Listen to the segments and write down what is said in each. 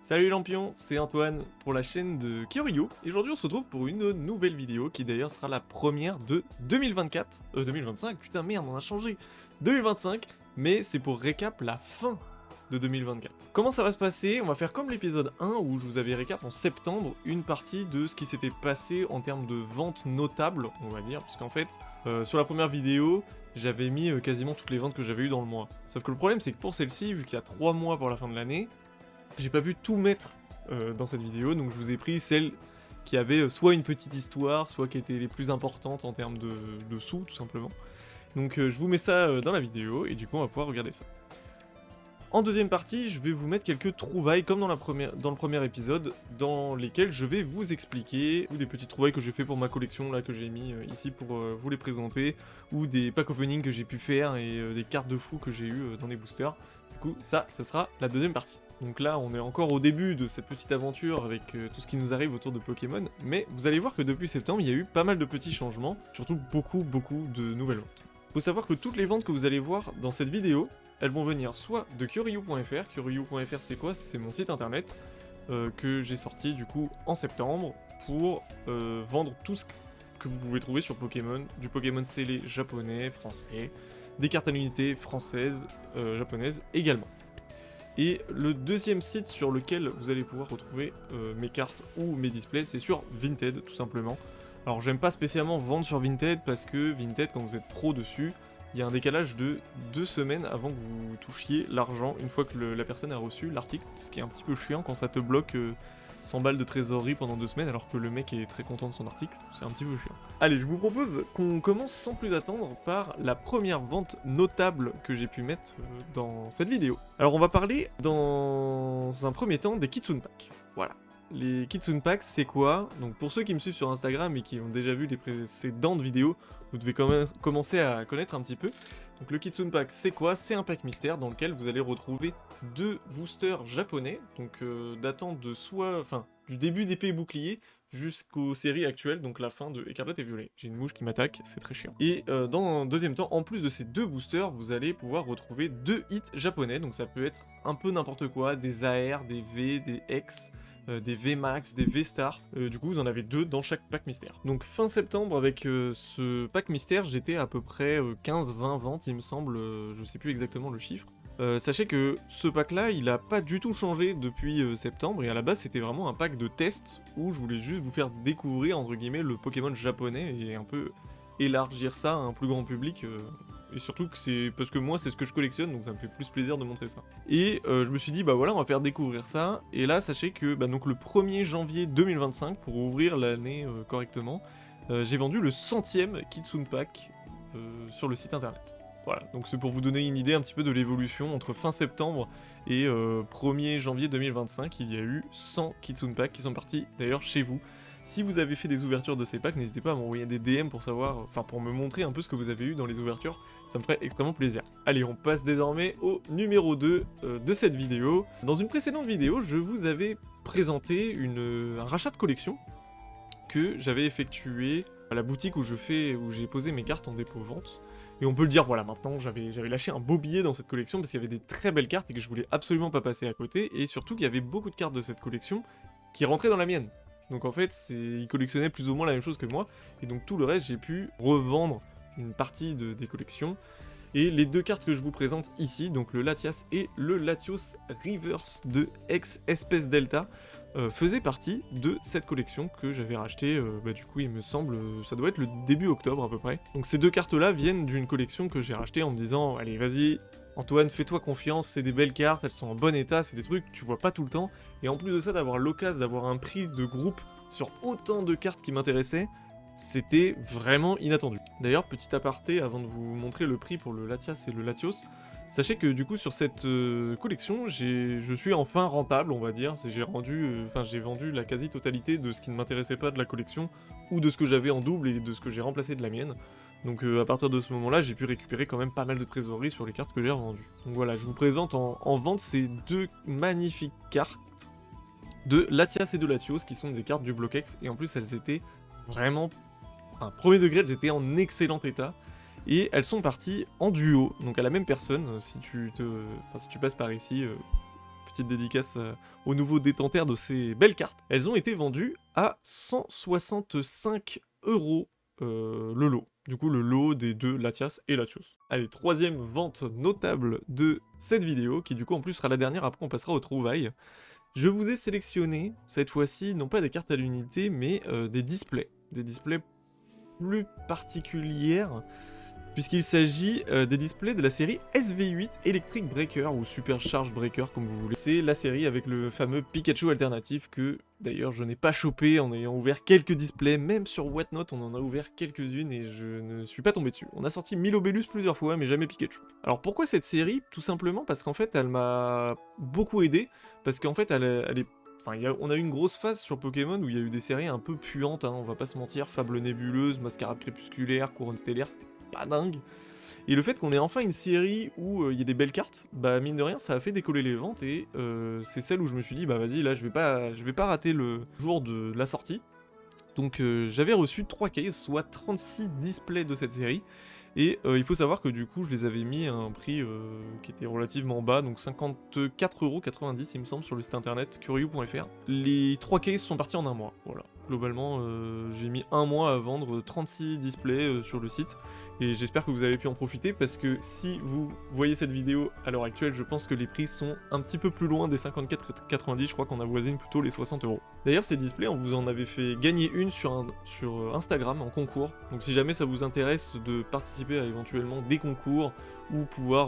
Salut Lampion, c'est Antoine pour la chaîne de Kyoryu, et aujourd'hui on se retrouve pour une nouvelle vidéo qui d'ailleurs sera la première de 2024, 2025, putain merde on a changé, 2025, mais c'est pour récap la fin de 2024. Comment ça va se passer? On va faire comme l'épisode 1 où je vous avais récap en septembre une partie de ce qui s'était passé en termes de ventes notables, on va dire, parce qu'en fait, sur la première vidéo, j'avais mis quasiment toutes les ventes que j'avais eues dans le mois. Sauf que le problème c'est que pour celle-ci, vu qu'il y a 3 mois pour la fin de l'année, j'ai pas pu tout mettre dans cette vidéo, donc je vous ai pris celles qui avaient soit une petite histoire, soit qui étaient les plus importantes en termes de sous, tout simplement. Donc je vous mets ça dans la vidéo, et du coup on va pouvoir regarder ça. En deuxième partie, je vais vous mettre quelques trouvailles, comme dans le premier épisode, dans lesquelles je vais vous expliquer, ou des petites trouvailles que j'ai fait pour ma collection, là, que j'ai mis ici pour vous les présenter, ou des pack opening que j'ai pu faire, et des cartes de fou que j'ai eues dans les boosters. Du coup, ça sera la deuxième partie. Donc là, on est encore au début de cette petite aventure avec tout ce qui nous arrive autour de Pokémon, mais vous allez voir que depuis septembre, il y a eu pas mal de petits changements, surtout beaucoup de nouvelles ventes. Faut savoir que toutes les ventes que vous allez voir dans cette vidéo, elles vont venir soit de Kyoryu.fr, Kyoryu.fr c'est quoi? C'est mon site internet que j'ai sorti du coup en septembre pour vendre tout ce que vous pouvez trouver sur Pokémon, du Pokémon scellé japonais, français, des cartes à l'unité françaises, japonaises également. Et le deuxième site sur lequel vous allez pouvoir retrouver mes cartes ou mes displays, c'est sur Vinted, tout simplement. Alors j'aime pas spécialement vendre sur Vinted, parce que Vinted, quand vous êtes pro dessus, il y a un décalage de 2 semaines avant que vous touchiez l'argent, une fois que la personne a reçu l'article, ce qui est un petit peu chiant quand ça te bloque 100 balles de trésorerie pendant 2 semaines, alors que le mec est très content de son article, c'est un petit peu chiant. Allez, je vous propose qu'on commence sans plus attendre par la première vente notable que j'ai pu mettre dans cette vidéo. Alors on va parler dans un premier temps des Kitsune Packs. Voilà. Les Kitsune Packs, c'est quoi? Donc pour ceux qui me suivent sur Instagram et qui ont déjà vu les précédentes vidéos, vous devez quand même commencer à connaître un petit peu. Donc le Kitsune Pack, c'est quoi? C'est un pack mystère dans lequel vous allez retrouver 2 boosters japonais, donc datant de du début d'épée et bouclier jusqu'aux séries actuelles, donc la fin de Écarlate et Violet. J'ai une mouche qui m'attaque, c'est très chiant. Et dans un deuxième temps, en plus de ces 2 boosters, vous allez pouvoir retrouver 2 hits japonais, donc ça peut être un peu n'importe quoi, des AR, des V, des X, des VMAX, des V-Star. Du coup, vous en avez 2 dans chaque pack mystère. Donc fin septembre, avec ce pack mystère, j'étais à peu près 15-20 ventes, il me semble, je sais plus exactement le chiffre. Sachez que ce pack là, il a pas du tout changé depuis septembre, et à la base c'était vraiment un pack de test où je voulais juste vous faire découvrir entre guillemets le Pokémon japonais et un peu élargir ça à un plus grand public. Et surtout que c'est parce que moi c'est ce que je collectionne, donc ça me fait plus plaisir de montrer ça. Et je me suis dit bah voilà, on va faire découvrir ça. Et là sachez que donc le 1er janvier 2025, pour ouvrir l'année correctement, j'ai vendu le 100e Kitsune Pack sur le site internet. Voilà, donc c'est pour vous donner une idée un petit peu de l'évolution entre fin septembre et 1er janvier 2025, il y a eu 100 Kitsune Packs qui sont partis d'ailleurs chez vous. Si vous avez fait des ouvertures de ces packs, n'hésitez pas à m'envoyer des DM pour savoir, pour me montrer un peu ce que vous avez eu dans les ouvertures, ça me ferait extrêmement plaisir. Allez, on passe désormais au numéro 2 de cette vidéo. Dans une précédente vidéo, je vous avais présenté un rachat de collection que j'avais effectué à la boutique où j'ai posé mes cartes en dépôt-vente. Et on peut le dire, voilà, maintenant j'avais lâché un beau billet dans cette collection parce qu'il y avait des très belles cartes et que je voulais absolument pas passer à côté, et surtout qu'il y avait beaucoup de cartes de cette collection qui rentraient dans la mienne. Donc en fait, ils collectionnaient plus ou moins la même chose que moi, et donc tout le reste, j'ai pu revendre une partie des collections. Et les 2 cartes que je vous présente ici, donc le Latias et le Latios Reverse de X-Espèce Delta, faisaient partie de cette collection que j'avais rachetée, du coup il me semble, ça doit être le début octobre à peu près. Donc ces 2 cartes-là viennent d'une collection que j'ai rachetée en me disant, allez vas-y, Antoine, fais-toi confiance, c'est des belles cartes, elles sont en bon état, c'est des trucs que tu vois pas tout le temps, et en plus de ça, d'avoir l'occasion d'avoir un prix de groupe sur autant de cartes qui m'intéressaient, c'était vraiment inattendu. D'ailleurs, petit aparté, avant de vous montrer le prix pour le Latias et le Latios, sachez que du coup sur cette collection, je suis enfin rentable, on va dire. J'ai vendu la quasi-totalité de ce qui ne m'intéressait pas de la collection, ou de ce que j'avais en double et de ce que j'ai remplacé de la mienne. Donc à partir de ce moment-là, j'ai pu récupérer quand même pas mal de trésorerie sur les cartes que j'ai revendues. Donc voilà, je vous présente en vente ces 2 magnifiques cartes de Latias et de Latios, qui sont des cartes du Bloquex, et en plus elles étaient vraiment... premier degré, elles étaient en excellent état. Et elles sont parties en duo, donc à la même personne. Si tu passes par ici, petite dédicace aux nouveaux détenteurs de ces belles cartes. Elles ont été vendues à 165 € le lot. Du coup, le lot des deux Latias et Latios. Allez, troisième vente notable de cette vidéo, qui du coup en plus sera la dernière, après on passera aux trouvailles. Je vous ai sélectionné, cette fois-ci, non pas des cartes à l'unité, mais des displays. Des displays plus particulières, puisqu'il s'agit des displays de la série SV8 Electric Breaker, ou Supercharge Breaker comme vous voulez. C'est la série avec le fameux Pikachu alternatif que, d'ailleurs, je n'ai pas chopé en ayant ouvert quelques displays, même sur Whatnot on en a ouvert quelques-unes et je ne suis pas tombé dessus. On a sorti Milobellus plusieurs fois, mais jamais Pikachu. Alors pourquoi cette série? Tout simplement parce qu'en fait, elle m'a beaucoup aidé, parce qu'en fait, elle est... Enfin, on a eu une grosse phase sur Pokémon où il y a eu des séries un peu puantes, hein, on va pas se mentir, Fable Nébuleuse, Mascarade Crépusculaire, Couronne Stellaire, c'était pas dingue. Et le fait qu'on ait enfin une série où il y a des belles cartes, bah mine de rien ça a fait décoller les ventes et c'est celle où je me suis dit bah vas-y là je vais pas rater le jour de la sortie. Donc j'avais reçu 3 cases, soit 36 displays de cette série. Et il faut savoir que du coup je les avais mis à un prix qui était relativement bas, donc 54,90 € il me semble sur le site internet curieux.fr. Les 3 cases sont partis en un mois, voilà. Globalement j'ai mis un mois à vendre 36 displays sur le site, et j'espère que vous avez pu en profiter parce que si vous voyez cette vidéo à l'heure actuelle, je pense que les prix sont un petit peu plus loin des 54,90, je crois qu'on avoisine plutôt les 60 €. D'ailleurs ces displays on vous en avait fait gagner une sur Instagram en concours, donc si jamais ça vous intéresse de participer à éventuellement des concours ou pouvoir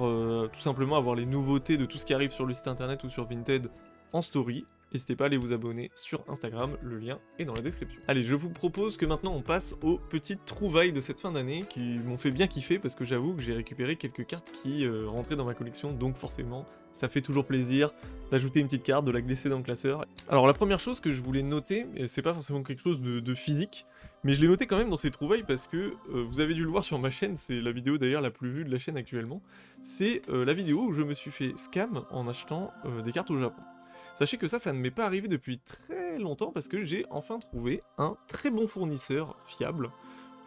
tout simplement avoir les nouveautés de tout ce qui arrive sur le site internet ou sur Vinted en story, n'hésitez pas à aller vous abonner sur Instagram, le lien est dans la description. Allez, je vous propose que maintenant on passe aux petites trouvailles de cette fin d'année qui m'ont fait bien kiffer parce que j'avoue que j'ai récupéré quelques cartes qui rentraient dans ma collection, donc forcément ça fait toujours plaisir d'ajouter une petite carte, de la glisser dans le classeur. Alors la première chose que je voulais noter, et c'est pas forcément quelque chose de physique, mais je l'ai noté quand même dans ces trouvailles parce que vous avez dû le voir sur ma chaîne, c'est la vidéo d'ailleurs la plus vue de la chaîne actuellement, c'est la vidéo où je me suis fait scam en achetant des cartes au Japon. Sachez que ça ne m'est pas arrivé depuis très longtemps parce que j'ai enfin trouvé un très bon fournisseur fiable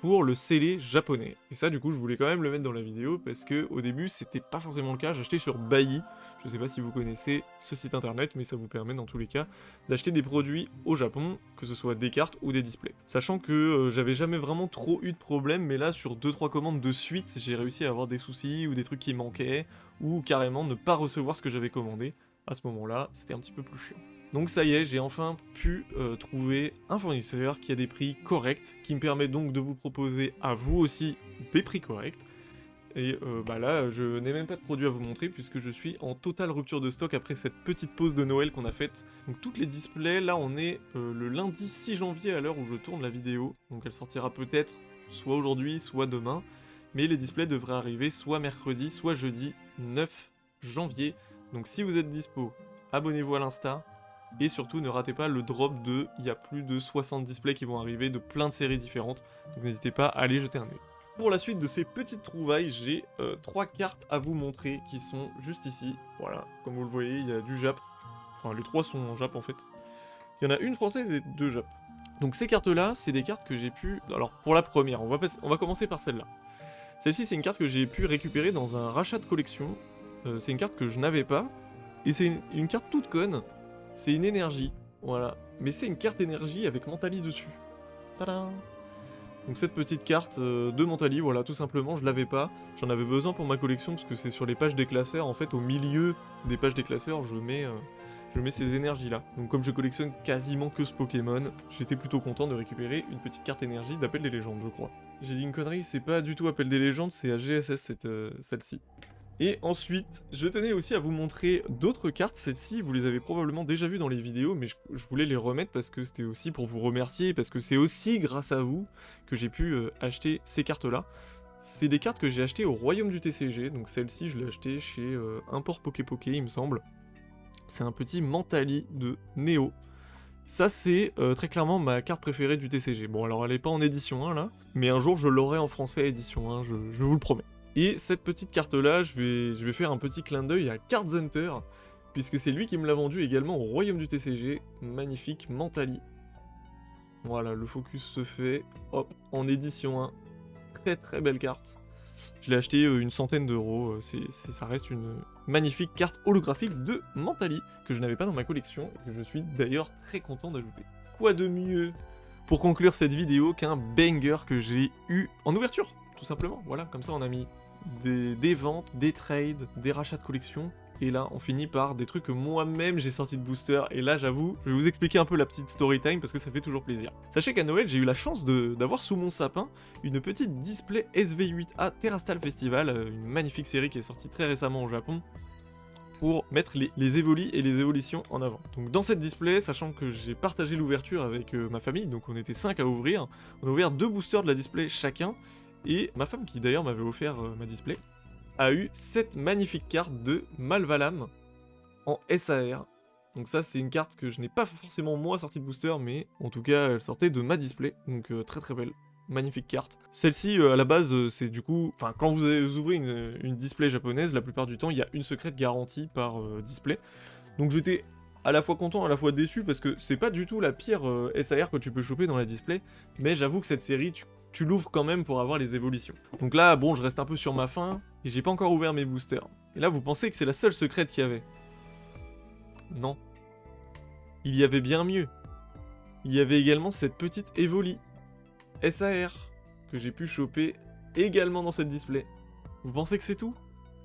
pour le scellé japonais. Et ça du coup je voulais quand même le mettre dans la vidéo parce que au début c'était pas forcément le cas, j'achetais sur Bailly, je sais pas si vous connaissez ce site internet mais ça vous permet dans tous les cas d'acheter des produits au Japon, que ce soit des cartes ou des displays. Sachant que j'avais jamais vraiment trop eu de problème, mais là sur 2-3 commandes de suite j'ai réussi à avoir des soucis ou des trucs qui manquaient, ou carrément ne pas recevoir ce que j'avais commandé. À ce moment-là, c'était un petit peu plus chiant. Donc ça y est, j'ai enfin pu trouver un fournisseur qui a des prix corrects, qui me permet donc de vous proposer à vous aussi des prix corrects. Et bah là, je n'ai même pas de produit à vous montrer puisque je suis en totale rupture de stock après cette petite pause de Noël qu'on a faite. Donc toutes les displays, là on est le lundi 6 janvier à l'heure où je tourne la vidéo. Donc elle sortira peut-être soit aujourd'hui, soit demain. Mais les displays devraient arriver soit mercredi, soit jeudi 9 janvier. Donc si vous êtes dispo, abonnez-vous à l'Insta, et surtout ne ratez pas le drop de, il y a plus de 60 displays qui vont arriver de plein de séries différentes, donc n'hésitez pas à aller jeter un œil. Pour la suite de ces petites trouvailles, j'ai 3 cartes à vous montrer qui sont juste ici, voilà, comme vous le voyez, il y a du Jap, enfin les 3 sont en Jap en fait, il y en a une française et 2 Jap. Donc ces cartes là, c'est des cartes que j'ai pu, alors pour la première, on va commencer par celle-là. Celle-ci c'est une carte que j'ai pu récupérer dans un rachat de collection. C'est une carte que je n'avais pas, et c'est une carte toute conne, c'est une énergie, voilà, mais c'est une carte énergie avec Mentali dessus. Tadam! Donc cette petite carte de Mentali, voilà, tout simplement, je l'avais pas, j'en avais besoin pour ma collection, parce que c'est sur les pages des classeurs, en fait, au milieu des pages des classeurs, je mets ces énergies-là. Donc comme je collectionne quasiment que ce Pokémon, j'étais plutôt content de récupérer une petite carte énergie d'Appel des légendes, je crois. J'ai dit une connerie, c'est pas du tout Appel des légendes, c'est AGSS celle-ci. Et ensuite, je tenais aussi à vous montrer d'autres cartes, celles-ci vous les avez probablement déjà vues dans les vidéos, mais je voulais les remettre parce que c'était aussi pour vous remercier, parce que c'est aussi grâce à vous que j'ai pu acheter ces cartes-là. C'est des cartes que j'ai achetées au Royaume du TCG, donc celle-ci je l'ai achetée chez Import Poké Poké il me semble. C'est un petit Mentali de Néo. Ça c'est très clairement ma carte préférée du TCG. Bon alors elle est pas en édition 1 là, mais un jour je l'aurai en français édition 1, je vous le promets. Et cette petite carte là, je vais faire un petit clin d'œil à Cards Hunter, puisque c'est lui qui me l'a vendu également au Royaume du TCG, magnifique Mentali. Voilà, le focus se fait, hop, en édition 1, très très belle carte. Je l'ai acheté une centaine d'euros, ça reste une magnifique carte holographique de Mentally, que je n'avais pas dans ma collection, et que je suis d'ailleurs très content d'ajouter. Quoi de mieux pour conclure cette vidéo qu'un banger que j'ai eu en ouverture, tout simplement. Voilà, comme ça on a mis des ventes, des trades, des rachats de collection, et là on finit par des trucs que moi-même j'ai sorti de booster, et là j'avoue, je vais vous expliquer un peu la petite story time parce que ça fait toujours plaisir. Sachez qu'à Noël j'ai eu la chance d'avoir sous mon sapin une petite display SV8A Terrastal Festival, une magnifique série qui est sortie très récemment au Japon, pour mettre les évolis et les évolutions en avant. Donc dans cette display, sachant que j'ai partagé l'ouverture avec ma famille, donc on était 5 à ouvrir, on a ouvert 2 boosters de la display chacun, et ma femme, qui d'ailleurs m'avait offert ma display, a eu cette magnifique carte de Malvalam en SAR. Donc ça c'est une carte que je n'ai pas forcément moi sortie de booster, mais en tout cas elle sortait de ma display, donc très très belle. Magnifique carte. Celle-ci, à la base, c'est du coup... Enfin, quand vous ouvrez une display japonaise, la plupart du temps, il y a une secrète garantie par display. Donc j'étais à la fois content, à la fois déçu, parce que c'est pas du tout la pire SAR que tu peux choper dans la display, mais j'avoue que cette série, tu l'ouvres quand même pour avoir les évolutions. Donc là, bon, je reste un peu sur ma faim, et j'ai pas encore ouvert mes boosters. Et là, vous pensez que c'est la seule secrète qu'il y avait? Non. Il y avait bien mieux. Il y avait également cette petite Evoli SAR que j'ai pu choper également dans cette display. Vous pensez que c'est tout?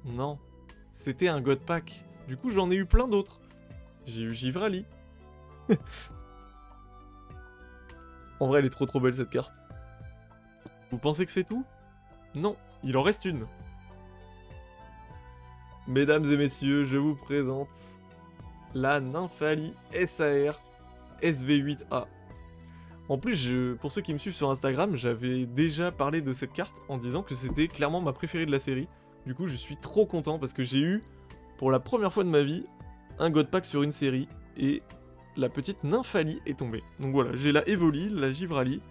Non. C'était un God Pack. Du coup, j'en ai eu plein d'autres. J'ai eu Givrali. En vrai, elle est trop belle cette carte. Vous pensez que c'est tout? Non, il en reste une. Mesdames et messieurs, je vous présente la Nymphali SAR SV8A. En plus, pour ceux qui me suivent sur Instagram, j'avais déjà parlé de cette carte en disant que c'était clairement ma préférée de la série. Du coup, je suis trop content parce que j'ai eu, pour la première fois de ma vie, un God Pack sur une série, et la petite Nymphali est tombée. Donc voilà, j'ai la Evoli, la Givrali,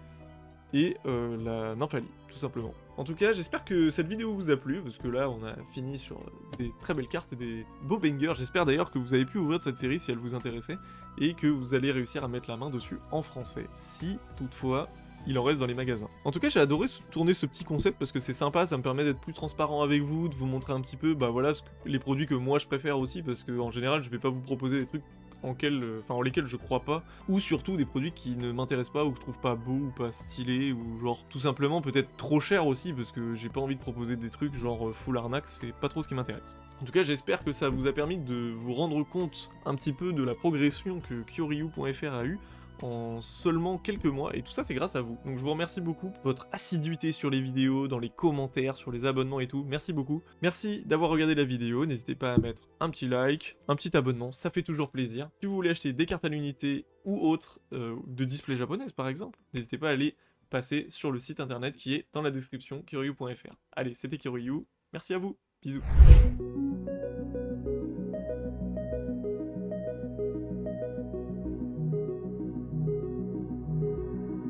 et la Nymphali, tout simplement. En tout cas, j'espère que cette vidéo vous a plu, parce que là, on a fini sur des très belles cartes et des beaux bangers. J'espère d'ailleurs que vous avez pu ouvrir de cette série si elle vous intéressait, et que vous allez réussir à mettre la main dessus en français, si toutefois il en reste dans les magasins. En tout cas, j'ai adoré tourner ce petit concept parce que c'est sympa, ça me permet d'être plus transparent avec vous, de vous montrer un petit peu, bah voilà, les produits que moi je préfère aussi, parce que en général, je vais pas vous proposer des trucs en lesquels je crois pas, ou surtout des produits qui ne m'intéressent pas, ou que je trouve pas beaux, ou pas stylés, ou genre tout simplement peut-être trop cher aussi, parce que j'ai pas envie de proposer des trucs genre full arnaque, c'est pas trop ce qui m'intéresse. En tout cas, j'espère que ça vous a permis de vous rendre compte un petit peu de la progression que Kyoryu.fr a eu en seulement quelques mois, et tout ça c'est grâce à vous. Donc je vous remercie beaucoup pour votre assiduité sur les vidéos, dans les commentaires, sur les abonnements et tout, merci beaucoup. Merci d'avoir regardé la vidéo, n'hésitez pas à mettre un petit like, un petit abonnement, ça fait toujours plaisir. Si vous voulez acheter des cartes à l'unité ou autres, de display japonaises par exemple, n'hésitez pas à aller passer sur le site internet qui est dans la description, kyoryu.fr. Allez, c'était Kyoryu, merci à vous, bisous.